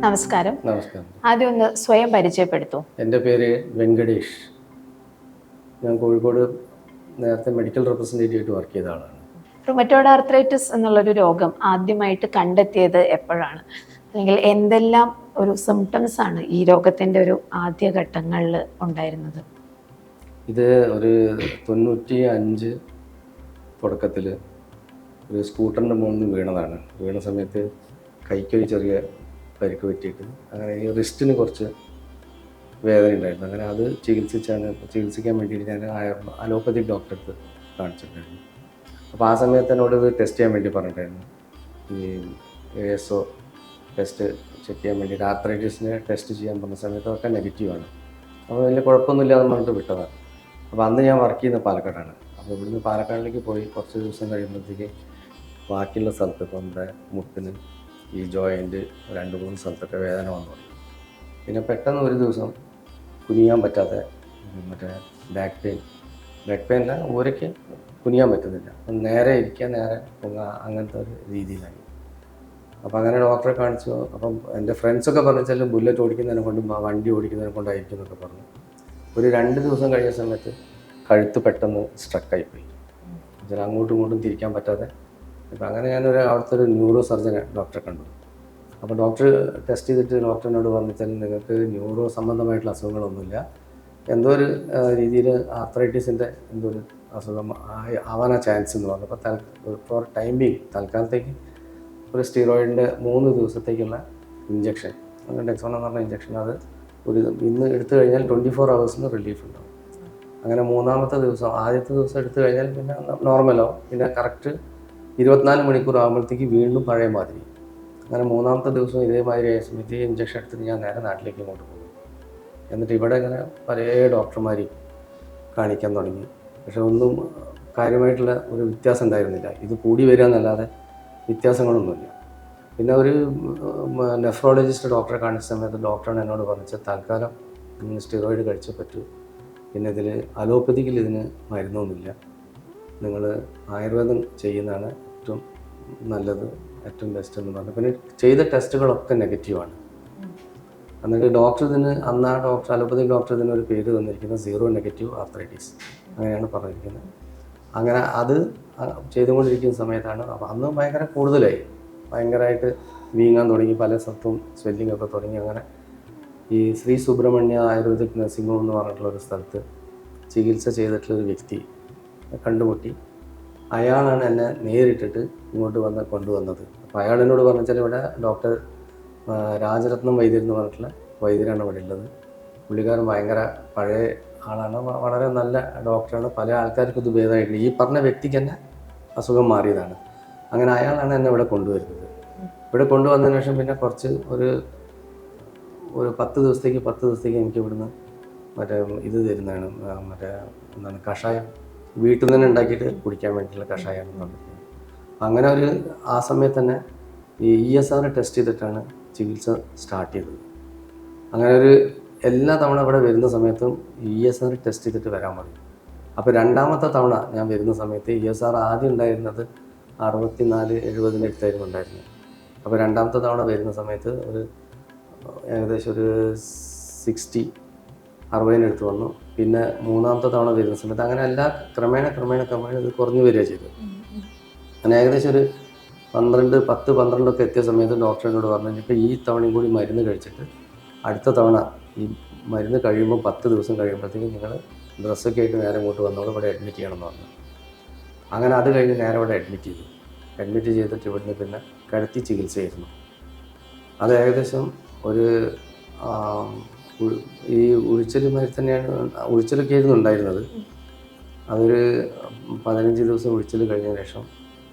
നമസ്കാരം. നമസ്കാരം. ആദ്യം ഒന്ന് സ്വയം പരിചയപ്പെടുത്തൂ. എൻ്റെ പേര് വെങ്കടേഷ്. ഞാൻ കോഴിക്കോട് നേരത്തെ മെഡിക്കൽ റെപ്രസെൻറ്റേറ്റീവ് ആയിട്ട് വർക്ക് ചെയ്ത ആളാണ്. റുമറ്റോയ്ഡ് ആർത്രൈറ്റിസ് എന്നുള്ളൊരു രോഗം ആദ്യമായിട്ട് കണ്ടെത്തിയത് എപ്പോഴാണ്? അല്ലെങ്കിൽ എന്തെല്ലാം ഒരു സിംറ്റംസ് ആണ് ഈ രോഗത്തിൻ്റെ ഒരു ആദ്യഘട്ടങ്ങളിൽ ഉണ്ടായിരുന്നത്? ഇത് ഒരു 95 തുടക്കത്തിൽ ഒരു സ്കൂട്ടറിൻ്റെ മുകളിൽ നിന്ന് വീണതാണ്. വീണ സമയത്ത് കൈക്കൊരു ചെറിയ പരിക്ക് പറ്റിയിട്ട് അങ്ങനെ ഈ റിസ്റ്റിന് കുറച്ച് വേദന ഉണ്ടായിരുന്നു. അങ്ങനെ അത് ചികിത്സിക്കാൻ വേണ്ടിയിട്ട് ഞാൻ അലോപ്പതിക് ഡോക്ടർക്ക് കാണിച്ചിട്ടുണ്ടായിരുന്നു. അപ്പോൾ ആ സമയത്ത് എന്നോട് ഇത് ടെസ്റ്റ് ചെയ്യാൻ വേണ്ടി പറഞ്ഞിട്ടായിരുന്നു. ഈ ASO ടെസ്റ്റ് ചെക്ക് ചെയ്യാൻ വേണ്ടിയിട്ട് ആർത്രൈറ്റിസിനെ ടെസ്റ്റ് ചെയ്യാൻ പറഞ്ഞ സമയത്ത് അതൊക്കെ നെഗറ്റീവാണ്. അപ്പോൾ വലിയ കുഴപ്പമൊന്നുമില്ല എന്ന് പറഞ്ഞിട്ട് വിട്ടതാണ്. അപ്പോൾ അന്ന് ഞാൻ വർക്ക് ചെയ്യുന്ന പാലക്കാടാണ്. അപ്പോൾ ഇവിടുന്ന് പാലക്കാടിലേക്ക് പോയി കുറച്ച് ദിവസം കഴിയുമ്പോഴത്തേക്ക് ബാക്കിയുള്ള സ്ഥലത്ത് ഇപ്പോൾ നമ്മുടെ മുട്ടിന് ഈ ജോയിൻറ്റ് 2-3 സ്ഥലത്തൊക്കെ വേദന വന്നു. പിന്നെ പെട്ടെന്ന് ഒരു ദിവസം കുനിയാൻ പറ്റാതെ മറ്റേ ബാക്ക് പെയിൻ അല്ല, ഊരയ്ക്ക് കുനിയാൻ പറ്റുന്നില്ല. അപ്പം നേരെ ഇരിക്കാൻ നേരെ അങ്ങനത്തെ ഒരു രീതിയിലായി. അപ്പോൾ അങ്ങനെ ഡോക്ടറെ കാണിച്ചു. അപ്പം എൻ്റെ ഫ്രണ്ട്സൊക്കെ പറഞ്ഞാൽ ബുള്ളറ്റ് ഓടിക്കുന്നതിനെ കൊണ്ടും വണ്ടി ഓടിക്കുന്നതിനെ കൊണ്ടായിരിക്കും എന്നൊക്കെ പറഞ്ഞു. ഒരു 2 ദിവസം കഴിഞ്ഞ സമയത്ത് കഴുത്ത് പെട്ടെന്ന് സ്ട്രക്കായിപ്പോയി. എന്നുവെച്ചാൽ അങ്ങോട്ടും ഇങ്ങോട്ടും തിരിക്കാൻ പറ്റാതെ. അപ്പം അങ്ങനെ ഞാനൊരു അവിടുത്തെ ഒരു ന്യൂറോ സർജനെ ഡോക്ടറെ കണ്ടു. അപ്പോൾ ഡോക്ടർ ടെസ്റ്റ് ചെയ്തിട്ട് ഡോക്ടറിനോട് പറഞ്ഞാൽ നിങ്ങൾക്ക് ന്യൂറോ സംബന്ധമായിട്ടുള്ള അസുഖങ്ങളൊന്നുമില്ല, എന്തോ ഒരു രീതിയിൽ ആർത്രൈറ്റിസിൻ്റെ എന്തോ ഒരു അസുഖം ആവാനാ ചാൻസ് എന്ന് പറഞ്ഞു. അപ്പോൾ ഫോർ ടൈം ബീങ് തൽക്കാലത്തേക്ക് ഒരു സ്റ്റീറോയിഡിൻ്റെ 3 ദിവസത്തേക്കുള്ള ഇഞ്ചക്ഷൻ, ഡെക്സോൺ എന്ന് പറഞ്ഞ ഇഞ്ചക്ഷൻ, അത് ഇന്ന് എടുത്തു കഴിഞ്ഞാൽ 24 hours റിലീഫ് ഉണ്ടാവും. അങ്ങനെ 3-ാമത്തെ ദിവസം, ആദ്യത്തെ ദിവസം എടുത്തു കഴിഞ്ഞാൽ പിന്നെ നോർമലാവും. പിന്നെ കറക്റ്റ് 24 മണിക്കൂർ ആകുമ്പോഴത്തേക്ക് വീണ്ടും പഴയ മാതിരി. അങ്ങനെ 3-ാമത്തെ ദിവസം ഇതേമാതിരി ആയ സമയത്ത് ഈ ഇഞ്ചക്ഷൻ എടുത്തിട്ട് ഞാൻ നേരെ നാട്ടിലേക്ക് ഇങ്ങോട്ട് പോകും. എന്നിട്ട് ഇവിടെ ഇങ്ങനെ പല ഡോക്ടർമാരെയും കാണിക്കാൻ തുടങ്ങി. പക്ഷെ ഒന്നും കാര്യമായിട്ടുള്ള ഒരു വ്യത്യാസം ഉണ്ടായിരുന്നില്ല. ഇത് കൂടി വരിക എന്നല്ലാതെ വ്യത്യാസങ്ങളൊന്നുമില്ല. പിന്നെ ഒരു നെഫ്രോളജിസ്റ്റ് ഡോക്ടറെ കാണിച്ച സമയത്ത് ഡോക്ടറാണ് എന്നോട് പറഞ്ഞത് തൽക്കാലം സ്റ്റീറോയിഡ് കഴിച്ചേ പറ്റൂ, പിന്നെ ഇതിൽ അലോപ്പതിക്കിൽ ഇതിന് മരുന്നൊന്നുമില്ല, നിങ്ങൾ ആയുർവേദം ചെയ്യുന്നതാണ് ഏറ്റവും നല്ലത്, ഏറ്റവും ബെസ്റ്റ് എന്ന് പറഞ്ഞു. പിന്നെ ചെയ്ത ടെസ്റ്റുകളൊക്കെ നെഗറ്റീവാണ്. എന്നിട്ട് ഡോക്ടർ ഇതിന് അന്ന് ആ അലോപ്പതിക് ഡോക്ടർ ഇതിന് ഒരു പേര് തന്നിരിക്കുന്നത് 0 നെഗറ്റീവ് ആർത്രൈറ്റിസ് അങ്ങനെയാണ് പറഞ്ഞിരിക്കുന്നത്. അങ്ങനെ അത് ചെയ്തുകൊണ്ടിരിക്കുന്ന സമയത്താണ് അപ്പോൾ അന്ന് ഭയങ്കര കൂടുതലായി, ഭയങ്കരമായിട്ട് വീങ്ങാൻ തുടങ്ങി, പല സ്ഥലത്തും സ്വെല്ലിംഗ് ഒക്കെ തുടങ്ങി. അങ്ങനെ ഈ Shri Subrahmanya ayurvedic nursing home എന്ന് പറഞ്ഞിട്ടുള്ളൊരു സ്ഥലത്ത് ചികിത്സ ചെയ്തിട്ടുള്ളൊരു വ്യക്തി കണ്ടുമുട്ടി. അയാളാണ് എന്നെ നേരിട്ടിട്ട് ഇങ്ങോട്ട് കൊണ്ടുവന്നത്. അപ്പോൾ അയാൾ എന്നോട് പറഞ്ഞാൽ ഇവിടെ ഡോക്ടർ രാജരത്നം വൈദ്യർ എന്ന് പറഞ്ഞിട്ടുള്ള വൈദ്യരാണ് ഇവിടെ ഉള്ളത്. പുള്ളിക്കാരൻ ഭയങ്കര പഴയ ആളാണ്, വളരെ നല്ല ഡോക്ടറാണ്, പല ആൾക്കാർക്കും ഇത് ഭേദമായിട്ടുണ്ട്. ഈ പറഞ്ഞ വ്യക്തിക്ക് തന്നെ അസുഖം മാറിയതാണ്. അങ്ങനെ അയാളാണ് എന്നെ ഇവിടെ കൊണ്ടുവരുന്നത്. ഇവിടെ കൊണ്ടുവന്നതിന് ശേഷം പിന്നെ കുറച്ച് ഒരു 10 ദിവസത്തേക്ക് എനിക്ക് ഇവിടുന്ന് മറ്റേ ഇത് തരുന്നതാണ്, മറ്റേ എന്താണ് കഷായം, വീട്ടിൽ നിന്ന് തന്നെ ഉണ്ടാക്കിയിട്ട് കുടിക്കാൻ വേണ്ടിയിട്ടുള്ള കഷായമാണ് പറഞ്ഞിരിക്കുന്നത്. അങ്ങനെ ആ സമയത്ത് തന്നെ ഈ ESR ടെസ്റ്റ് ചെയ്തിട്ടാണ് ചികിത്സ സ്റ്റാർട്ട് ചെയ്തത്. അങ്ങനെ എല്ലാ തവണ ഇവിടെ വരുന്ന സമയത്തും ESR ടെസ്റ്റ് ചെയ്തിട്ട് വരാൻ പറയും. അപ്പോൾ 2-ാമത്തെ തവണ ഞാൻ വരുന്ന സമയത്ത് ESR ആദ്യം ഉണ്ടായിരുന്നത് 64-70 അടുത്തായിരുന്നു ഉണ്ടായിരുന്നത്. അപ്പോൾ 2-ാമത്തെ തവണ വരുന്ന സമയത്ത് ഏകദേശം ഒരു 60 അടുത്ത് വന്നു. പിന്നെ 3-ാമത്തെ തവണ വരുന്ന സമയത്ത് അങ്ങനെ ക്രമേണ ഇത് കുറഞ്ഞു വരിക ചെയ്തു. അങ്ങനെ ഏകദേശം ഒരു 10-12 ഒക്കെ എത്തിയ സമയത്ത് ഡോക്ടറിനോട് പറഞ്ഞു, ഇപ്പോൾ ഈ തവണയും കൂടി മരുന്ന് കഴിച്ചിട്ട് അടുത്ത തവണ ഈ മരുന്ന് കഴിയുമ്പോൾ 10 ദിവസം കഴിയുമ്പോഴത്തേക്കും നിങ്ങൾ ഡ്രസ്സൊക്കെ ആയിട്ട് നേരെ ഇങ്ങോട്ട് വന്നോളൂ, ഇവിടെ അഡ്മിറ്റ് ചെയ്യണമെന്ന് പറഞ്ഞു. അങ്ങനെ അത് കഴിഞ്ഞ് നേരെ ഇവിടെ അഡ്മിറ്റ് ചെയ്തിട്ട് ഇവിടുന്ന് പിന്നെ കിടത്തി ചികിത്സ ചെയ്യുന്നു. അത് ഏകദേശം ഈ ഉഴിച്ചിലുമായി തന്നെയാണ്, ഉഴിച്ചിലൊക്കെ ആയിരുന്നു ഉണ്ടായിരുന്നത്. അതൊരു 15 ദിവസം ഉഴിച്ചിൽ കഴിഞ്ഞ ശേഷം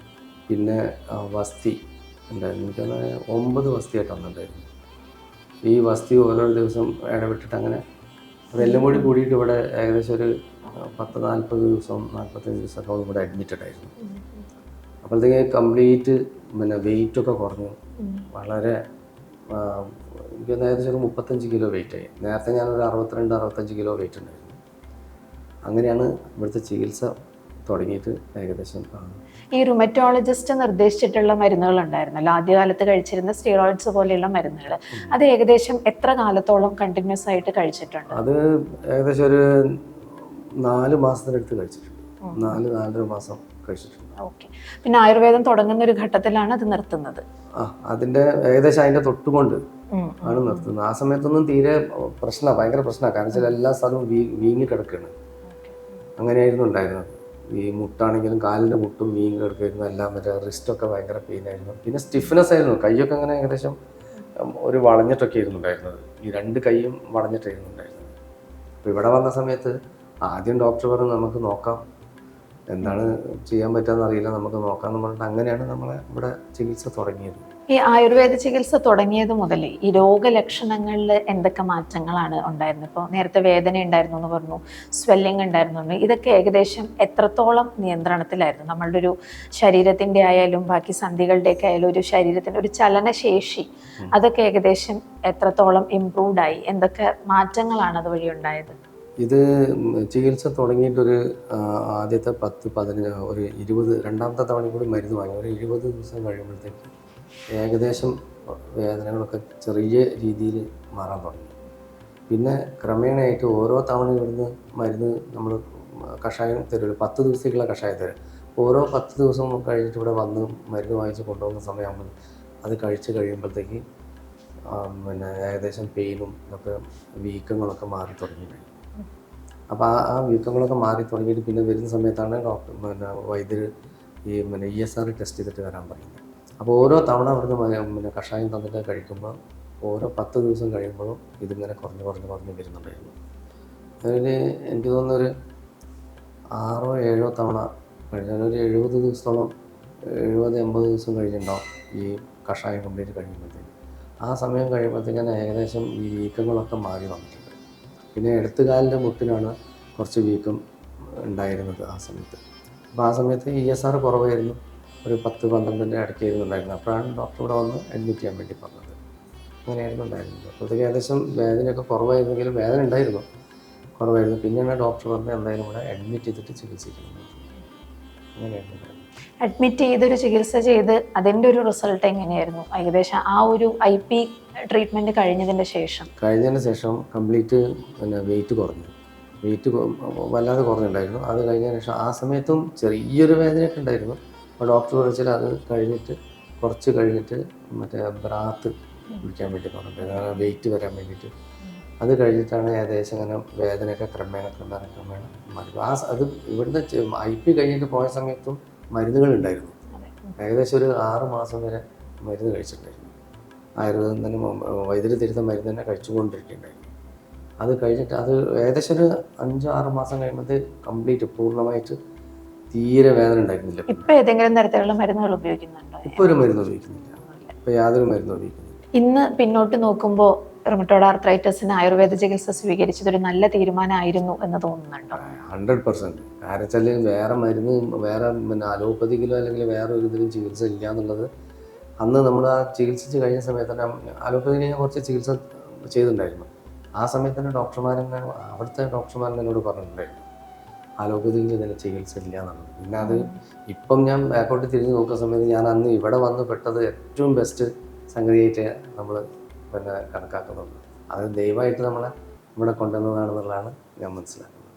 പിന്നെ വസ്തി ഉണ്ടായിരുന്നു. എനിക്ക് 9 വസ്തിയായിട്ട് വന്നിട്ടുണ്ടായിരുന്നു. ഈ വസ്തി ഓരോ ദിവസം ഇടവിട്ടിട്ട് അങ്ങനെ അതെല്ലാം കൂടി കൂടിയിട്ട് ഇവിടെ ഏകദേശം ഒരു 40 ദിവസം 45 ദിവസമൊക്കെ ഇവിടെ അഡ്മിറ്റഡ് ആയിരുന്നു. അപ്പോഴത്തേക്ക് കംപ്ലീറ്റ് പിന്നെ വെയിറ്റൊക്കെ കുറഞ്ഞു. വളരെ എനിക്ക് ഏകദേശം ഒരു 35 കിലോ വെയിറ്റായി. നേരത്തെ ഞാനൊരു 62-65 കിലോ വെയിറ്റ് ഉണ്ടായിരുന്നു. അങ്ങനെയാണ് ഇവിടുത്തെ ചികിത്സ തുടങ്ങിയിട്ട് ഏകദേശം ഈ റുമറ്റോളജിസ്റ്റ് നിർദ്ദേശിച്ചിട്ടുള്ള മരുന്നുകൾ ഉണ്ടായിരുന്നല്ലോ, ആദ്യകാലത്ത് കഴിച്ചിരുന്ന സ്റ്റീറോയിഡ്സ് പോലെയുള്ള മരുന്നുകൾ, അത് ഏകദേശം എത്ര കാലത്തോളം കണ്ടിന്യൂസ് ആയിട്ട് കഴിച്ചിട്ടുണ്ട്? അത് ഏകദേശം ഒരു 4 മാസത്തിനടുത്ത് കഴിച്ചിട്ടുണ്ട്. 4-4.5 മാസം കഴിച്ചിട്ടുണ്ട്. ഓക്കെ. പിന്നെ ആയുർവേദം തുടങ്ങുന്ന ഒരു ഘട്ടത്തിലാണ് അത് നിർത്തുന്നത്? അതിന്റെ ഏകദേശം അതിന്റെ തൊട്ടുകൊണ്ട് ആണ് നിർത്തുന്നത്. ആ സമയത്തൊന്നും തീരെ ഭയങ്കര പ്രശ്നമാണ്. കാരണം വെച്ചാൽ എല്ലാ സ്ഥലവും വീങ്ങി കിടക്കുകയാണ്. അങ്ങനെയായിരുന്നു ഉണ്ടായിരുന്നത്. ഈ മുട്ടാണെങ്കിലും കാലിൻ്റെ മുട്ടും വീങ്ങി കിടക്കുമായിരുന്നു. എല്ലാം മറ്റേ റിസ്റ്റൊക്കെ ഭയങ്കര പെയിനായിരുന്നു. പിന്നെ സ്റ്റിഫ്നെസ് ആയിരുന്നു. കൈയൊക്കെ അങ്ങനെ ഏകദേശം ഒരു വളഞ്ഞിട്ടൊക്കെ ആയിരുന്നു ഉണ്ടായിരുന്നത്. ഈ 2 കൈയും വളഞ്ഞിട്ടായിരുന്നു ഉണ്ടായിരുന്നത്. അപ്പോൾ ഇവിടെ വന്ന സമയത്ത് ആദ്യം ഡോക്ടർ പറഞ്ഞു നമുക്ക് നോക്കാം, എന്താണ് ചെയ്യാൻ പറ്റുകയെന്ന് അറിയില്ല, നമുക്ക് നോക്കാമെന്ന് പറഞ്ഞിട്ട് അങ്ങനെയാണ് നമ്മളെ ഇവിടെ ചികിത്സ തുടങ്ങിയത്. ഈ ആയുർവേദ ചികിത്സ തുടങ്ങിയത് മുതൽ ഈ രോഗലക്ഷണങ്ങളിൽ എന്തൊക്കെ മാറ്റങ്ങളാണ് ഉണ്ടായിരുന്നത്? ഇപ്പോൾ നേരത്തെ വേദന ഉണ്ടായിരുന്നു എന്ന് പറഞ്ഞു, സ്വെല്ലിംഗ് ഉണ്ടായിരുന്നു, ഇതൊക്കെ ഏകദേശം എത്രത്തോളം നിയന്ത്രണത്തിലായിരുന്നു? നമ്മളുടെ ഒരു ശരീരത്തിൻ്റെ ആയാലും ബാക്കി സന്ധികളുടെയൊക്കെ ആയാലും ഒരു ശരീരത്തിൻ്റെ ഒരു ചലനശേഷി അതൊക്കെ ഏകദേശം എത്രത്തോളം ഇംപ്രൂവ്ഡ് ആയി? എന്തൊക്കെ മാറ്റങ്ങളാണ് അതുവഴി ഉണ്ടായത്? ഇത് ചികിത്സ തുടങ്ങിയിട്ടൊരു ആദ്യത്തെ 10-15 ഒരു 20 രണ്ടാമത്തെ തവണ കൂടി മരുന്ന് വാങ്ങി ഒരു 20 ദിവസം കഴിയുമ്പോഴത്തേക്ക് ഏകദേശം വേദനകളൊക്കെ ചെറിയ രീതിയിൽ മാറാൻ തുടങ്ങി. പിന്നെ ക്രമേണയായിട്ട് ഓരോ തവണ ഇവിടുന്ന് മരുന്ന് നമ്മൾ കഷായം തരുമല്ലോ, 10 ദിവസത്തേക്കുള്ള കഷായം തരും. ഓരോ 10 ദിവസം കഴിഞ്ഞിട്ട് ഇവിടെ വന്ന് മരുന്ന് വാങ്ങിച്ച് കൊണ്ടുപോകുന്ന സമയമാകുമ്പോൾ അത് കഴിച്ച് കഴിയുമ്പോഴത്തേക്ക് പിന്നെ ഏകദേശം പെയിനും ഒക്കെ വീക്കങ്ങളൊക്കെ മാറി തുടങ്ങിയിട്ടുണ്ടായി. അപ്പോൾ ആ വീക്കങ്ങളൊക്കെ മാറി തുടങ്ങിയിട്ട് പിന്നെ വരുന്ന സമയത്താണ് വൈദ്യർ ഈ ESR ടെസ്റ്റ് ചെയ്തിട്ട് വരാൻ പറയുന്നത്. അപ്പോൾ ഓരോ തവണ അവിടുന്ന് കഷായം തന്നിട്ട് കഴിക്കുമ്പോൾ ഓരോ 10 ദിവസം കഴിയുമ്പോഴും ഇതിങ്ങനെ കുറഞ്ഞ് വരുന്നുണ്ടായിരുന്നു. അതിൽ എനിക്ക് തോന്നുന്നൊരു 6-7 തവണ കഴിഞ്ഞാൽ ഒരു 70 ദിവസത്തോളം 70-80 ദിവസം കഴിഞ്ഞിട്ടുണ്ടാവും ഈ കഷായം കംപ്ലീറ്റ് കഴിയുമ്പോഴത്തേക്ക്. ആ സമയം കഴിയുമ്പോഴത്തേക്കാണ് ഏകദേശം ഈ വീക്കങ്ങളൊക്കെ മാറി വന്നിട്ടുണ്ട്. പിന്നെ എഴുത്തുകാലിൻ്റെ മുട്ടിനാണ് കുറച്ച് വീക്കം ഉണ്ടായിരുന്നത് ആ സമയത്ത്. അപ്പോൾ ആ സമയത്ത് ESR കുറവായിരുന്നു, ഒരു 10-12 ഇടയ്ക്കായിരുന്നു ഉണ്ടായിരുന്നത്. അപ്പോഴാണ് ഡോക്ടർ ഇവിടെ വന്ന് അഡ്മിറ്റ് ചെയ്യാൻ വേണ്ടി പറഞ്ഞത്. അങ്ങനെയായിരുന്നു ഉണ്ടായിരുന്നത്. അപ്പോഴത്തേക്ക് ഏകദേശം വേദനയൊക്കെ കുറവായിരുന്നെങ്കിലും വേദന ഉണ്ടായിരുന്നു, കുറവായിരുന്നു. പിന്നെയാണ് ഡോക്ടർ പറഞ്ഞത് എന്തായാലും ഇവിടെ അഡ്മിറ്റ് ചെയ്തിട്ട് ചികിത്സിക്കുന്നത്. അങ്ങനെയായിരുന്നു ഉണ്ടായിരുന്നത്. അഡ്മിറ്റ് ചെയ്തൊരു ചികിത്സ ചെയ്ത് അതിൻ്റെ ഒരു റിസൾട്ട് എങ്ങനെയായിരുന്നു? ഏകദേശം ആ ഒരു IP ട്രീറ്റ്മെൻറ്റ് കഴിഞ്ഞതിന് ശേഷം കംപ്ലീറ്റ് വെയിറ്റ് കുറഞ്ഞു. വെയിറ്റ് വല്ലാതെ കുറഞ്ഞിട്ടുണ്ടായിരുന്നു. അത് കഴിഞ്ഞതിന് ശേഷം ആ സമയത്തും ചെറിയൊരു വേദനയൊക്കെ ഉണ്ടായിരുന്നു. അപ്പോൾ ഡോക്ടർ വിളിച്ചാൽ അത് കഴിഞ്ഞിട്ട് കുറച്ച് കഴിഞ്ഞിട്ട് മറ്റേ ബ്രാത്ത് കുടിക്കാൻ വേണ്ടി പറഞ്ഞിട്ടുണ്ടായിരുന്നു, വെയിറ്റ് വരാൻ വേണ്ടിയിട്ട്. അത് കഴിഞ്ഞിട്ടാണ് ഏകദേശം അങ്ങനെ വേദനയൊക്കെ ക്രമേണ മാറി. അത് ഇവിടുന്ന് IP കഴിഞ്ഞിട്ട് പോയ സമയത്തും മരുന്നുകളുണ്ടായിരുന്നു. ഏകദേശം ഒരു 6 മാസം വരെ മരുന്ന് കഴിച്ചിട്ടുണ്ടായിരുന്നു. ആയുർവേദം തന്നെ വൈദ്യുതി തരുന്ന മരുന്ന് തന്നെ കഴിച്ചുകൊണ്ടിരിക്കുകയുണ്ടായിരുന്നു. അത് കഴിഞ്ഞിട്ട് അത് ഏകദേശം ഒരു 5-6 മാസം കഴിയുമ്പോൾ കംപ്ലീറ്റ് പൂർണ്ണമായിട്ട് തീരെ വേദന ഉണ്ടായിരുന്നില്ല. ഇപ്പോൾ ഏതെങ്കിലും തരത്തിലുള്ള മരുന്നുകൾ ഉപയോഗിക്കുന്നുണ്ടോ? ഇപ്പോൾ ഒരു മരുന്ന് ഉപയോഗിക്കുന്നില്ല. ഇപ്പോൾ യാതൊരു മരുന്നും ഉപയോഗിക്കുന്നില്ല. ഇന്ന് പിന്നോട്ട് നോക്കുമ്പോൾ റുമറ്റോയ്ഡ് ആർത്രൈറ്റിസിന് ആയുർവേദ ചികിത്സ സ്വീകരിച്ചതൊരു നല്ല തീരുമാനമായിരുന്നു എന്ന് തോന്നുന്നുണ്ടോ? 100%. കാരണം വെച്ചാൽ വേറെ മരുന്ന് വേറെ അലോപ്പതിക്കിലോ അല്ലെങ്കിൽ വേറെ ഒരു ഇതിലും ചികിത്സ ഇല്ല എന്നുള്ളത് അന്ന് നമ്മൾ ആ ചികിത്സിച്ച് കഴിഞ്ഞ സമയത്ത് തന്നെ അലോപ്പതിയിൽ ഞാൻ കുറച്ച് ചികിത്സ ചെയ്തിട്ടുണ്ടായിരുന്നു. ആ സമയത്ത് തന്നെ അവിടുത്തെ ഡോക്ടർമാരെന്നെ എന്നോട് പറഞ്ഞിട്ടുണ്ടായിരുന്നു അലോപ്പതിയിൽ ഇതിന് ചികിത്സ ഇല്ല എന്നുള്ളത്. പിന്നെ അത് ഇപ്പം ഞാൻ ബാക്കോട്ട് തിരിഞ്ഞ് നോക്കുന്ന സമയത്ത് ഞാൻ അന്ന് ഇവിടെ വന്ന് പെട്ടത് ഏറ്റവും ബെസ്റ്റ് സംഗതിയായിട്ട് നമ്മൾ കണക്കാക്കുന്നുണ്ട്. അത് ദയവായിട്ട് നമ്മളെ ഇവിടെ കൊണ്ടുവന്നതാണെന്നുള്ളതാണ് ഞാൻ മനസ്സിലാക്കുന്നത്.